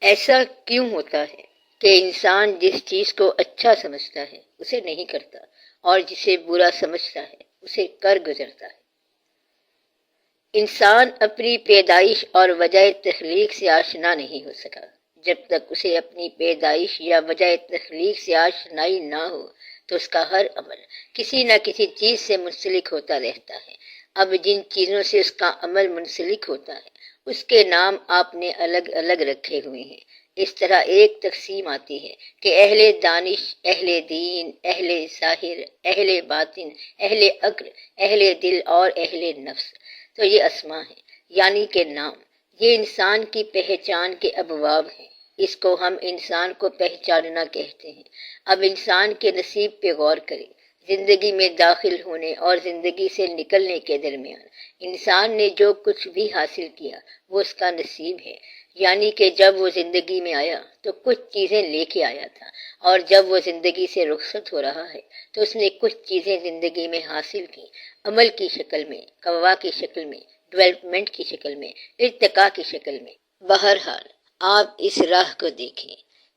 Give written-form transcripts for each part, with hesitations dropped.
ایسا کیوں ہوتا ہے کہ انسان جس چیز کو اچھا سمجھتا ہے اسے نہیں کرتا اور جسے برا سمجھتا ہے اسے کر گزرتا ہے؟ انسان اپنی پیدائش اور وجہ تخلیق سے آشنا نہیں ہو سکا۔ جب تک اسے اپنی پیدائش یا وجہ تخلیق سے آشنائی نہ ہو تو اس کا ہر عمل کسی نہ کسی چیز سے منسلک ہوتا رہتا ہے۔ اب جن چیزوں سے اس کا عمل منسلک ہوتا ہے اس کے نام آپ نے الگ الگ رکھے ہوئے ہیں۔ اس طرح ایک تقسیم آتی ہے کہ اہل دانش، اہل دین، اہل ظاہر، اہل باطن، اہل عقل، اہل دل اور اہل نفس۔ تو یہ اسما ہے، یعنی کہ نام، یہ انسان کی پہچان کے ابواب ہیں۔ اس کو ہم انسان کو پہچاننا کہتے ہیں۔ اب انسان کے نصیب پہ غور کریں۔ زندگی میں داخل ہونے اور زندگی سے نکلنے کے درمیان انسان نے جو کچھ بھی حاصل کیا وہ اس کا نصیب ہے، یعنی کہ جب وہ زندگی میں آیا تو کچھ چیزیں لے کے آیا تھا، اور جب وہ زندگی سے رخصت ہو رہا ہے تو اس نے کچھ چیزیں زندگی میں حاصل کی، عمل کی شکل میں، قوا کی شکل میں، ڈیولپمنٹ کی شکل میں، ارتقاء کی شکل میں۔ بہرحال آپ اس راہ کو دیکھیں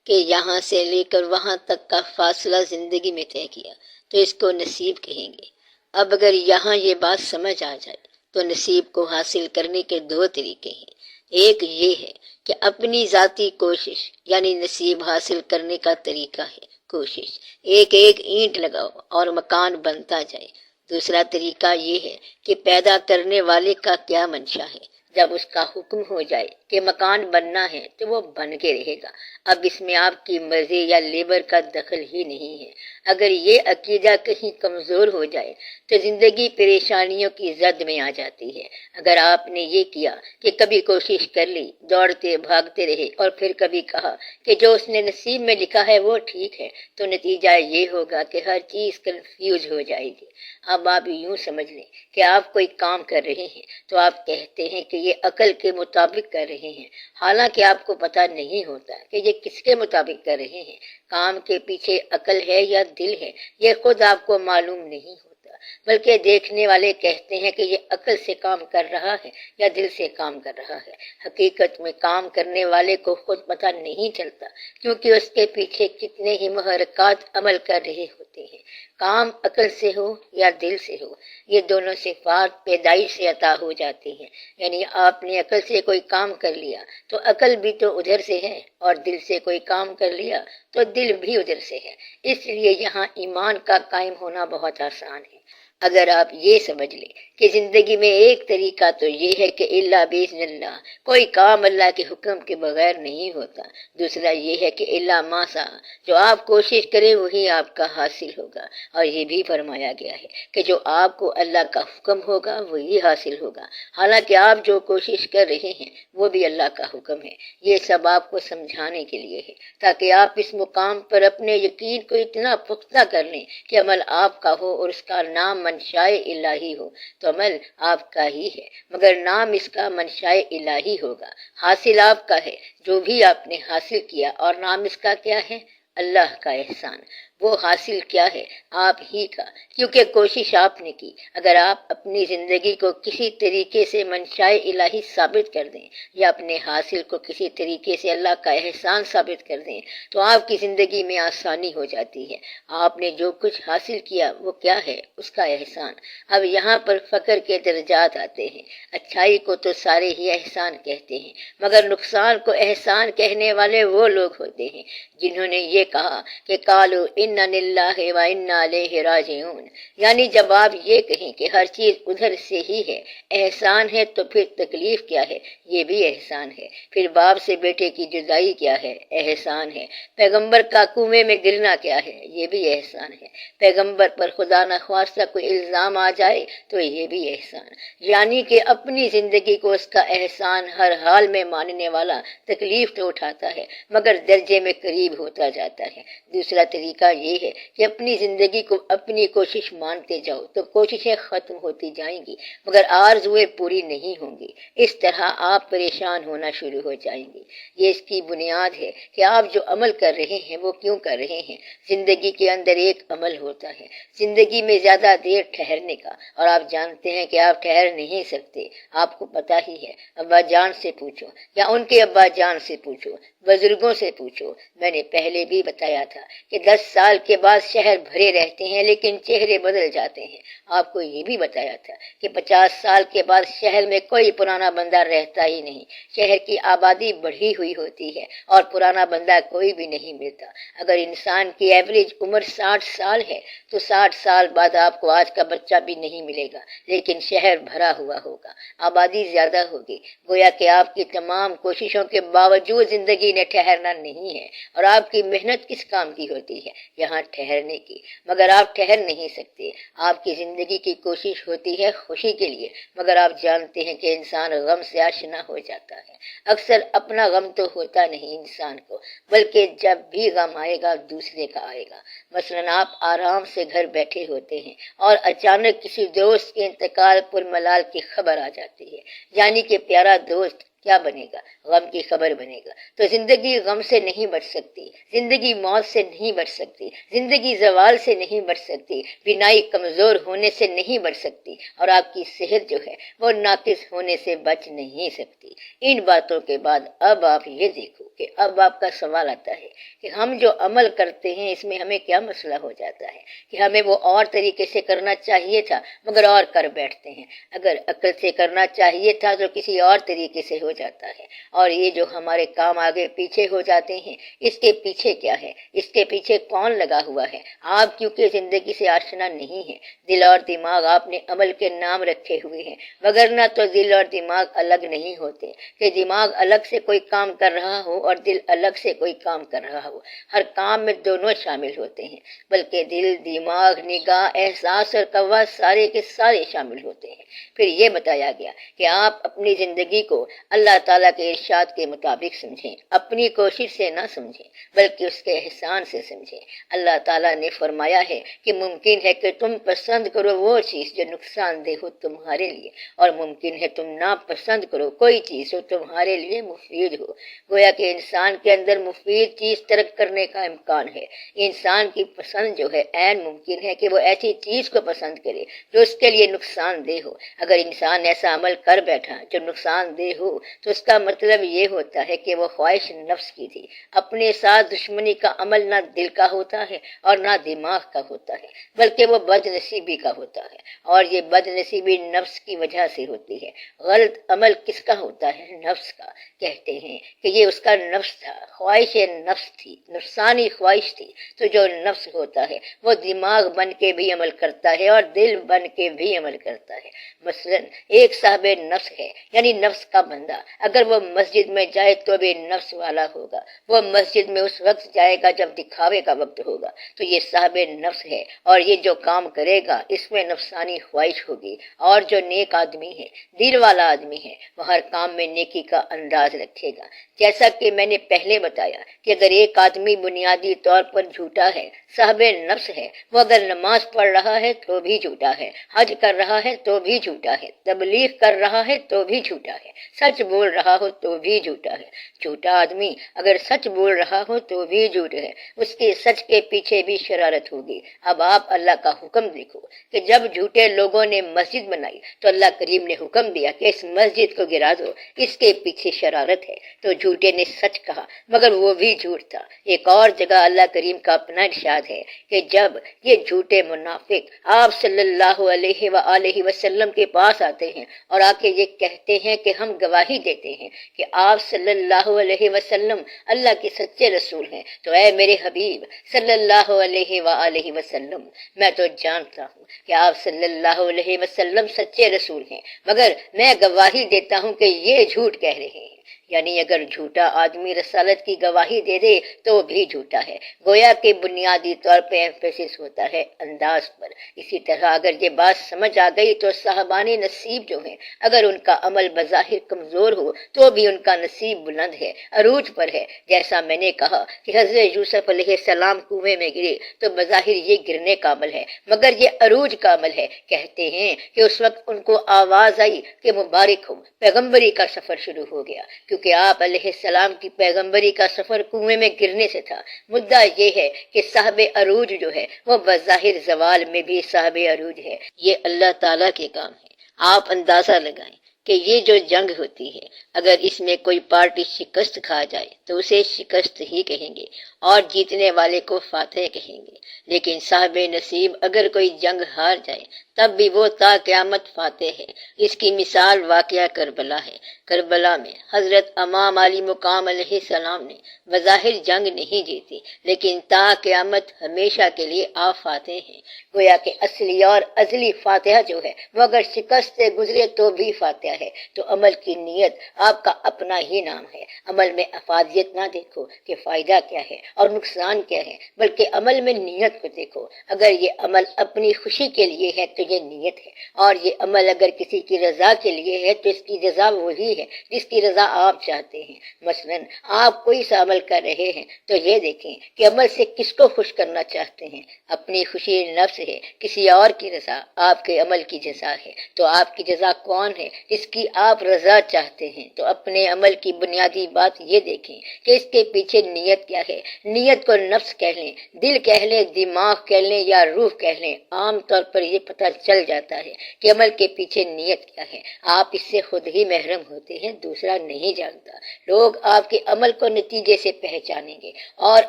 کہ یہاں سے لے کر وہاں تک کا فاصلہ زندگی میں طے کیا تو اس کو نصیب کہیں گے۔ اب اگر یہاں یہ بات سمجھ آ جائے تو نصیب کو حاصل کرنے کے دو طریقے ہیں۔ ایک یہ ہے کہ اپنی ذاتی کوشش، یعنی نصیب حاصل کرنے کا طریقہ ہے کوشش، ایک ایک اینٹ لگاؤ اور مکان بنتا جائے۔ دوسرا طریقہ یہ ہے کہ پیدا کرنے والے کا کیا منشا ہے، جب اس کا حکم ہو جائے کہ مکان بننا ہے تو وہ بن کے رہے گا۔ اب اس میں آپ کی مرضی یا لیبر کا دخل ہی نہیں ہے۔ اگر یہ عقیدہ کہیں کمزور ہو جائے تو زندگی پریشانیوں کی زد میں آ جاتی ہے۔ اگر آپ نے یہ کیا کہ کبھی کوشش کر لی، دوڑتے بھاگتے رہے، اور پھر کبھی کہا کہ جو اس نے نصیب میں لکھا ہے وہ ٹھیک ہے، تو نتیجہ یہ ہوگا کہ ہر چیز کنفیوز ہو جائے گی۔ اب آپ یوں سمجھ لیں کہ آپ کوئی کام کر رہے ہیں تو آپ کہتے ہیں کہ یہ عقل کے مطابق کر رہے ہیں، حالانکہ آپ کو پتہ نہیں ہوتا کہ یہ کس کے مطابق کر رہے ہیں۔ کام کے پیچھے عقل ہے یا دل ہے یہ خود آپ کو معلوم نہیں ہوتا، بلکہ دیکھنے والے کہتے ہیں کہ یہ عقل سے کام کر رہا ہے یا دل سے کام کر رہا ہے۔ حقیقت میں کام کرنے والے کو خود پتہ نہیں چلتا، کیونکہ اس کے پیچھے کتنے ہی محرکات عمل کر رہے ہوتے ہیں۔ کام عقل سے ہو یا دل سے ہو، یہ دونوں صفات پیدائش سے عطا ہو جاتی ہیں۔ یعنی آپ نے عقل سے کوئی کام کر لیا تو عقل بھی تو ادھر سے ہے، اور دل سے کوئی کام کر لیا تو دل بھی ادھر سے ہے۔ اس لیے یہاں ایمان کا قائم ہونا بہت آسان ہے۔ اگر آپ یہ سمجھ لیں کہ زندگی میں ایک طریقہ تو یہ ہے کہ الا باذن اللہ، کوئی کام اللہ کے حکم کے بغیر نہیں ہوتا، دوسرا یہ ہے کہ الا ما شاء، جو آپ کوشش کریں وہی آپ کا حاصل ہوگا، اور یہ بھی فرمایا گیا ہے کہ جو آپ کو اللہ کا حکم ہوگا وہی حاصل ہوگا، حالانکہ آپ جو کوشش کر رہے ہیں وہ بھی اللہ کا حکم ہے۔ یہ سب آپ کو سمجھانے کے لیے ہے تاکہ آپ اس مقام پر اپنے یقین کو اتنا پختہ کر لیں کہ عمل آپ کا ہو اور اس کا نام منشائے الہی ہو، تو عمل آپ کا ہی ہے مگر نام اس کا منشائے الہی ہوگا۔ حاصل آپ کا ہے جو بھی آپ نے حاصل کیا، اور نام اس کا کیا ہے؟ اللہ کا احسان۔ وہ حاصل کیا ہے؟ آپ ہی کا، کیونکہ کوشش آپ نے کی۔ اگر آپ اپنی زندگی کو کسی طریقے سے منشائے الہی ثابت کر دیں یا اپنے حاصل کو کسی طریقے سے اللہ کا احسان ثابت کر دیں تو آپ کی زندگی میں آسانی ہو جاتی ہے۔ آپ نے جو کچھ حاصل کیا وہ کیا ہے؟ اس کا احسان۔ اب یہاں پر فقر کے درجات آتے ہیں۔ اچھائی کو تو سارے ہی احسان کہتے ہیں، مگر نقصان کو احسان کہنے والے وہ لوگ ہوتے ہیں جنہوں نے یہ کہا کہ قالوا انا للہ و انا الیہ راجعون، یعنی جب آپ یہ کہیں کہ ہر چیز ادھر سے ہی ہے، احسان ہے، تو پھر تکلیف کیا ہے؟ یہ بھی احسان ہے۔ پھر باپ سے بیٹے کی جدائی کیا ہے؟ احسان ہے۔ پیغمبر کا کنویں میں گرنا کیا ہے؟ یہ بھی احسان ہے۔ پیغمبر پر خدا نخواستہ کوئی الزام آ جائے تو یہ بھی احسان، یعنی کہ اپنی زندگی کو اس کا احسان ہر حال میں ماننے والا تکلیف تو اٹھاتا ہے مگر درجے میں قریب ہوتا جاتا جاتا ہے۔ دوسرا طریقہ یہ ہے کہ اپنی زندگی کو اپنی کوشش مانتے جاؤ تو کوششیں ختم ہوتی جائیں گی مگر آرزویں پوری نہیں ہوں گی۔ اس طرح آپ پریشان ہونا شروع ہو جائیں گے۔ یہ اس کی بنیاد ہے کہ آپ جو عمل کر رہے ہیں وہ کیوں کر رہے ہیں۔ زندگی کے اندر ایک عمل ہوتا ہے زندگی میں زیادہ دیر ٹھہرنے کا، اور آپ جانتے ہیں کہ آپ ٹھہر نہیں سکتے۔ آپ کو پتہ ہی ہے، ابا جان سے پوچھو یا ان کے ابا جان سے پوچھو، بزرگوں سے پوچھو۔ میں نے پہلے بھی بتایا تھا کہ 10 سال کے بعد شہر بھرے رہتے ہیں لیکن چہرے بدل جاتے ہیں۔ آپ کو یہ بھی بتایا تھا کہ 50 سال کے بعد شہر میں کوئی پرانا بندہ رہتا ہی نہیں، شہر کی آبادی بڑھی ہوئی ہوتی ہے اور پرانا بندہ کوئی بھی نہیں ملتا۔ اگر انسان کی ایوریج عمر 60 سال ہے تو 60 سال بعد آپ کو آج کا بچہ بھی نہیں ملے گا، لیکن شہر بھرا ہوا ہوگا، آبادی زیادہ ہوگی۔ گویا کہ آپ کی تمام کوششوں کے باوجود زندگی نے ٹھہرنا نہیں ہے، اور آپ کی محنت کس کام کی ہوتی ہے؟ یہاں ٹھہرنے کی، مگر آپ ٹھہر نہیں سکتے۔ آپ کی زندگی کی کوشش ہوتی ہے خوشی کے لیے، مگر آپ جانتے ہیں کہ انسان غم سے آشنا ہو جاتا ہے۔ اکثر اپنا غم تو ہوتا نہیں انسان کو، بلکہ جب بھی غم آئے گا دوسرے کا آئے گا۔ مثلاً آپ آرام سے گھر بیٹھے ہوتے ہیں اور اچانک کسی دوست کے انتقال پر ملال کی خبر آ جاتی ہے، یعنی کہ پیارا دوست کیا بنے گا؟ غم کی خبر بنے گا۔ تو زندگی غم سے نہیں بچ سکتی، زندگی موت سے نہیں بچ سکتی، زندگی زوال سے نہیں بچ سکتی، بینائی کمزور ہونے سے نہیں بچ سکتی، اور آپ کی صحت جو ہے وہ ناقص ہونے سے بچ نہیں سکتی۔ ان باتوں کے بعد اب آپ یہ دیکھو کہ اب آپ کا سوال آتا ہے کہ ہم جو عمل کرتے ہیں اس میں ہمیں کیا مسئلہ ہو جاتا ہے کہ ہمیں وہ اور طریقے سے کرنا چاہیے تھا مگر اور کر بیٹھتے ہیں۔ اگر عقل سے کرنا چاہیے تھا تو کسی اور طریقے سے ہو جاتا ہے، اور یہ جو ہمارے کام آگے پیچھے ہو جاتے ہیں اس کے پیچھے کیا ہے؟ اس کے پیچھے کون لگا ہوا ہے؟ آپ کیونکہ زندگی سے آشنا نہیں ہے، دل اور دماغ آپ نے عمل کے نام رکھے ہوئے ہیں، وگرنہ تو دل اور دماغ الگ نہیں ہوتے کہ دماغ الگ سے کوئی کام کر رہا ہو اور دل الگ سے کوئی کام کر رہا ہو۔ ہر کام میں دونوں شامل ہوتے ہیں، بلکہ دل، دماغ، نگاہ، احساس اور قوا سارے کے سارے شامل ہوتے ہیں۔ پھر یہ بتایا گیا کہ آپ اپنی زندگی کو اللہ تعالیٰ کے ارشاد کے مطابق سمجھیں، اپنی کوشش سے نہ سمجھیں بلکہ اس کے احسان سے سمجھیں۔ اللہ تعالیٰ نے فرمایا ہے کہ ممکن ہے کہ تم پسند کرو وہ چیز جو نقصان دہ ہو تمہارے لیے، اور ممکن ہے تم ناپسند کرو کوئی چیز جو تمہارے لیے مفید ہو۔ گویا کہ انسان کے اندر مفید چیز ترک کرنے کا امکان ہے۔ انسان کی پسند جو ہے عین ممکن ہے کہ وہ ایسی چیز کو پسند کرے جو اس کے لیے نقصان دہ ہو۔ اگر انسان ایسا عمل کر بیٹھا جو نقصان دہ ہو تو اس کا مطلب یہ ہوتا ہے کہ وہ خواہش نفس کی تھی۔ اپنے ساتھ دشمنی کا عمل نہ دل کا ہوتا ہے اور نہ دماغ کا ہوتا ہے، بلکہ وہ بد نصیبی کا ہوتا ہے، اور یہ بد نصیبی نفس کی وجہ سے ہوتی ہے۔ غلط عمل کس کا ہوتا ہے؟ نفس کا۔ کہتے ہیں کہ یہ اس کا نفس تھا، خواہش نفس تھی، نفسانی خواہش تھی۔ تو جو نفس ہوتا ہے وہ دماغ بن کے بھی عمل کرتا ہے اور دل بن کے بھی عمل کرتا ہے۔ مثلاً ایک صاحب نفس ہے، یعنی نفس کا بندہ، اگر وہ مسجد میں جائے تو بھی نفس والا ہوگا۔ وہ مسجد میں اس وقت جائے گا جب دکھاوے کا وقت ہوگا، تو یہ صاحب نفس ہے، اور یہ جو کام کرے گا اس میں نفسانی خواہش ہوگی۔ اور جو نیک آدمی ہے، دل والا آدمی ہے، وہ ہر کام میں نیکی کا انداز رکھے گا۔ جیسا کہ میں نے پہلے بتایا کہ اگر ایک آدمی بنیادی طور پر جھوٹا ہے، صاحب نفس ہے، وہ اگر نماز پڑھ رہا ہے تو بھی جھوٹا ہے، حج کر رہا ہے تو بھی جھوٹا ہے، تبلیغ کر رہا ہے تو بھی جھوٹا ہے، سچ بول رہا ہو تو بھی جھوٹا ہے۔ جھوٹا آدمی اگر سچ بول رہا ہو تو بھی جھوٹ ہے، اس کے سچ کے پیچھے بھی شرارت ہوگی۔ اب آپ اللہ کا حکم دیکھو کہ جب جھوٹے لوگوں نے مسجد بنائی تو اللہ کریم نے حکم دیا کہ اس مسجد کو گرا دو، اس کے پیچھے شرارت ہے۔ تو جھوٹے نے سچ کہا مگر وہ بھی جھوٹ تھا۔ ایک اور جگہ اللہ کریم کا اپنا ارشاد ہے کہ جب یہ جھوٹے منافق آپ صلی اللہ علیہ وآلہ وسلم کے پاس آتے ہیں اور آ کے یہ کہتے ہیں کہ ہم گواہی دیتے ہیں کہ آپ صلی اللہ علیہ وسلم اللہ کے سچے رسول ہیں، تو اے میرے حبیب صلی اللہ علیہ وآلہ وسلم، میں تو جانتا ہوں کہ آپ صلی اللہ علیہ وسلم سچے رسول ہیں، مگر میں گواہی دیتا ہوں کہ یہ جھوٹ کہہ رہے ہیں، یعنی اگر جھوٹا آدمی رسالت کی گواہی دے دے تو بھی جھوٹا ہے۔ گویا کہ بنیادی طور پہ ایمفیسس ہوتا ہے انداز پر۔ اسی طرح اگر یہ بات سمجھ آ گئی تو صاحبان نصیب جو ہیں، اگر ان کا عمل بظاہر کمزور ہو تو بھی ان کا نصیب بلند ہے، عروج پر ہے۔ جیسا میں نے کہا کہ حضرت یوسف علیہ السلام کنویں میں گرے تو بظاہر یہ گرنے کا عمل ہے مگر یہ عروج کا عمل ہے۔ کہتے ہیں کہ اس وقت ان کو آواز آئی کہ مبارک ہو، پیغمبری کا سفر شروع ہو گیا، کیونکہ آپ علیہ السلام کی پیغمبری کا سفر کنویں میں گرنے سے تھا۔ مدعا یہ ہے کہ صاحب عروج جو ہے وہ بظاہر زوال میں بھی صاحب عروج ہے۔ یہ اللہ تعالیٰ کے کام ہے۔ آپ اندازہ لگائیں کہ یہ جو جنگ ہوتی ہے، اگر اس میں کوئی پارٹی شکست کھا جائے تو اسے شکست ہی کہیں گے اور جیتنے والے کو فاتح کہیں گے، لیکن صاحب نصیب اگر کوئی جنگ ہار جائے تب بھی وہ تا قیامت فاتح ہے۔ اس کی مثال واقعہ کربلا ہے۔ کربلا میں حضرت امام علی مقام علیہ السلام نے بظاہر جنگ نہیں جیتی، لیکن تا قیامت ہمیشہ کے لیے آپ فاتح ہیں۔ گویا کہ اصلی اور ازلی فاتحہ جو ہے وہ اگر شکست سے گزرے تو بھی فاتحہ ہے۔ تو عمل کی نیت آپ کا اپنا ہی نام ہے۔ عمل میں افادیت نہ دیکھو کہ فائدہ کیا ہے اور نقصان کیا ہے، بلکہ عمل میں نیت کو دیکھو۔ اگر یہ عمل اپنی خوشی کے لیے ہے تو یہ نیت ہے، اور یہ عمل اگر کسی کی رضا کے لیے ہے تو اس کی جزا وہی ہے جس کی رضا آپ چاہتے ہیں۔ مثلا آپ کوئی سا عمل کر رہے ہیں تو یہ دیکھیں کہ عمل سے کس کو خوش کرنا چاہتے ہیں۔ اپنی خوشی نفس ہے، کسی اور کی رضا آپ کے عمل کی جزا ہے۔ تو آپ کی جزا کون ہے؟ جس کی آپ رضا چاہتے ہیں۔ تو اپنے عمل کی بنیادی بات یہ دیکھیں کہ اس کے پیچھے نیت کیا ہے۔ نیت کو نفس کہہ لیں، دل کہہ لیں، دماغ کہہ لیں یا روح کہہ لیں، عام طور پر یہ پتہ چل جاتا ہے کہ عمل کے پیچھے نیت کیا ہے۔ آپ اس سے خود ہی محرم ہوتے ہیں، دوسرا نہیں جانتا۔ لوگ آپ کے عمل کو نتیجے سے پہچانیں گے اور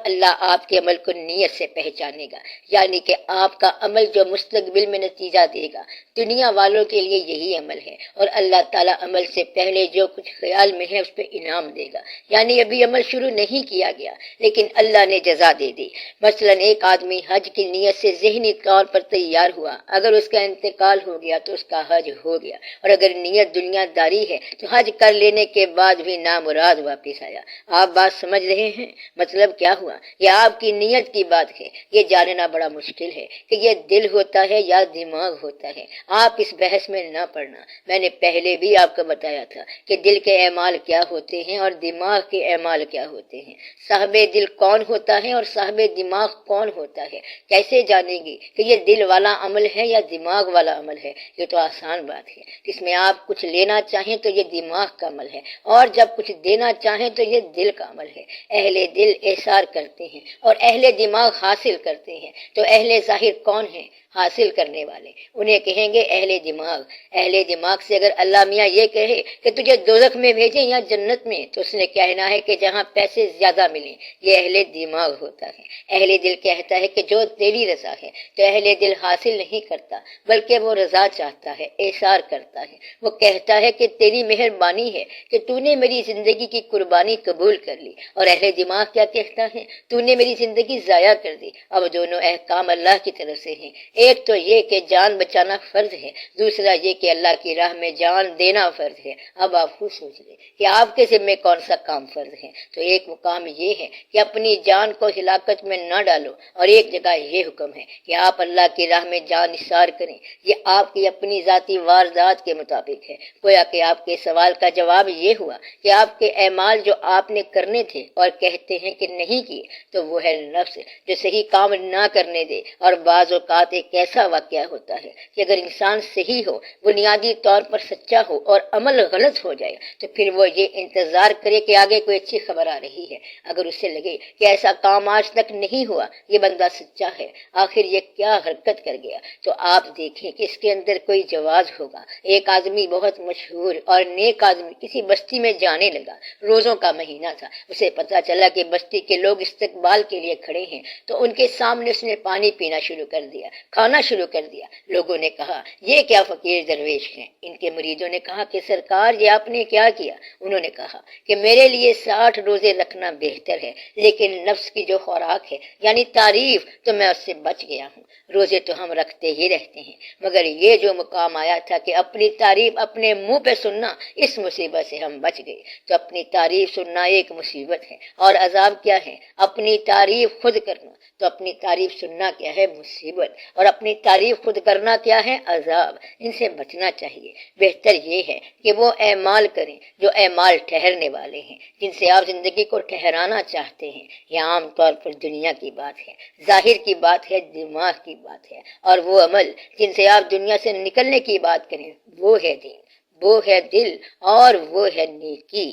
اللہ آپ کے عمل کو نیت سے پہچانے گا، یعنی کہ آپ کا عمل جو مستقبل میں نتیجہ دے گا۔ دنیا والوں کے لیے یہی عمل ہے، اور اللہ تعالیٰ عمل سے پہلے جو کچھ خیال میں ہے اس پہ انعام دے گا۔ یعنی ابھی عمل شروع نہیں کیا گیا لیکن اللہ نے جزا دے دی۔ مثلا ایک آدمی حج کی نیت سے ذہنی طور پر تیار ہوا، اگر اس کا انتقال ہو گیا تو اس کا حج ہو گیا، اور اگر نیت دنیا داری ہے تو حج کر لینے کے بعد بھی نامراد واپس آیا۔ آپ بات سمجھ رہے ہیں؟ مطلب کیا ہوا؟ یہ آپ کی نیت کی بات ہے۔ یہ جاننا بڑا مشکل ہے کہ یہ دل ہوتا ہے یا دماغ ہوتا ہے۔ آپ اس بحث میں نہ پڑنا، میں نے پہلے بھی آپ کو بتایا تھا کہ دل کے اعمال کیا ہوتے ہیں اور دماغ کے اعمال کیا ہوتے ہیں۔ صاحب دل کون ہوتا ہے اور صاحب دماغ کون ہوتا ہے؟ کیسے جانیں گے کہ یہ دل والا عمل ہے یا دماغ والا عمل ہے؟ یہ تو آسان بات ہے۔ جس میں آپ کچھ لینا چاہیں تو یہ دماغ کا عمل ہے، اور جب کچھ دینا چاہیں تو یہ دل کا عمل ہے۔ اہل دل احسار کرتے ہیں اور اہل دماغ حاصل کرتے ہیں۔ تو اہل ظاہر کون ہیں؟ حاصل کرنے والے، انہیں کہیں گے اہل دماغ۔ اہل دماغ سے اگر اللہ میاں یہ کہے کہ تجھے دوزخ میں بھیجیں یا جنت میں، تو اس نے کہنا ہے کہ جہاں پیسے زیادہ ملیں۔ یہ اہل دماغ ہوتا ہے۔ اہل دل کہتا ہے کہ جو تیری رضا ہے، تو اہل دل حاصل نہیں کرتا بلکہ وہ رضا چاہتا ہے، احسار کرتا ہے۔ وہ کہتا ہے کہ تیری مہربانی ہے کہ تو نے میری زندگی کی قربانی قبول کر لی، اور اہل دماغ کیا کہتا ہے؟ تو نے میری زندگی ضائع کر دی۔ اب دونوں احکام اللہ کی طرف سے ہیں۔ ایک تو یہ کہ جان بچانا فرض ہے، دوسرا یہ کہ اللہ کی راہ میں جان دینا فرض ہے۔ اب آپ خود سوچ لیں کہ آپ کے ذمہ کون سا کام فرض ہے۔ تو ایک مقام یہ ہے کہ اپنی جان کو ہلاکت میں نہ ڈالو، اور ایک جگہ یہ حکم ہے کہ آپ اللہ کی راہ میں جان نثار کریں۔ یہ آپ کی اپنی ذاتی واردات کے مطابق ہے۔ گویا کہ آپ کے سوال کا جواب یہ ہوا کہ آپ کے اعمال جو آپ نے کرنے تھے اور کہتے ہیں کہ نہیں کیے، تو وہ ہے نفس جو صحیح کام نہ کرنے دے۔ اور بعض اوقات ایک ایسا واقعہ ہوتا ہے کہ اگر انسان صحیح ہو، بنیادی طور پر سچا ہو اور عمل غلط ہو جائے، تو پھر وہ یہ انتظار کرے کہ آگے کوئی اچھی خبر آ رہی ہے۔ اگر اسے لگے کہ ایسا کام آج تک نہیں ہوا، یہ بندہ سچا ہے، آخر یہ کیا حرکت کر گیا، تو آپ دیکھیں کہ اس کے اندر کوئی جواز ہوگا۔ ایک آدمی بہت مشہور اور نیک آدمی کسی بستی میں جانے لگا۔ روزوں کا مہینہ تھا۔ اسے پتا چلا کہ بستی کے لوگ استقبال کے لیے کھڑے ہیں، تو ان کے سامنے اس نے پانی پینا شروع کر دیا، کھانا شروع کر دیا۔ لوگوں نے کہا یہ کیا فقیر درویش ہیں۔ ان کے مریدوں نے کہا کہ سرکار یہ آپ نے کیا کیا؟ انہوں نے کہا کہ میرے لیے 60 روزے رکھنا بہتر ہے، لیکن نفس کی جو خوراک ہے یعنی تعریف تو میں اس سے بچ گیا ہوں۔ روزے تو ہم رکھتے ہی رہتے ہیں، مگر یہ جو مقام آیا تھا کہ اپنی تعریف اپنے منہ پہ سننا، اس مصیبت سے ہم بچ گئے۔ تو اپنی تعریف سننا ایک مصیبت ہے، اور عذاب کیا ہے؟ اپنی تعریف خود کرنا۔ تو اپنی تعریف سننا کیا ہے؟ مصیبت، اور اپنی تعریف خود کرنا کیا ہے؟ عذاب۔ ان سے بچنا چاہیے۔ بہتر یہ ہے کہ وہ اعمال کریں جو اعمال ٹھہرنے والے ہیں، جن سے آپ زندگی کو ٹھہرانا چاہتے ہیں۔ یہ عام طور پر دنیا کی بات ہے، ظاہر کی بات ہے، دماغ کی بات ہے، اور وہ عمل جن سے آپ دنیا سے نکلنے کی بات کریں وہ ہے دین، وہ ہے دل، اور وہ ہے نیکی۔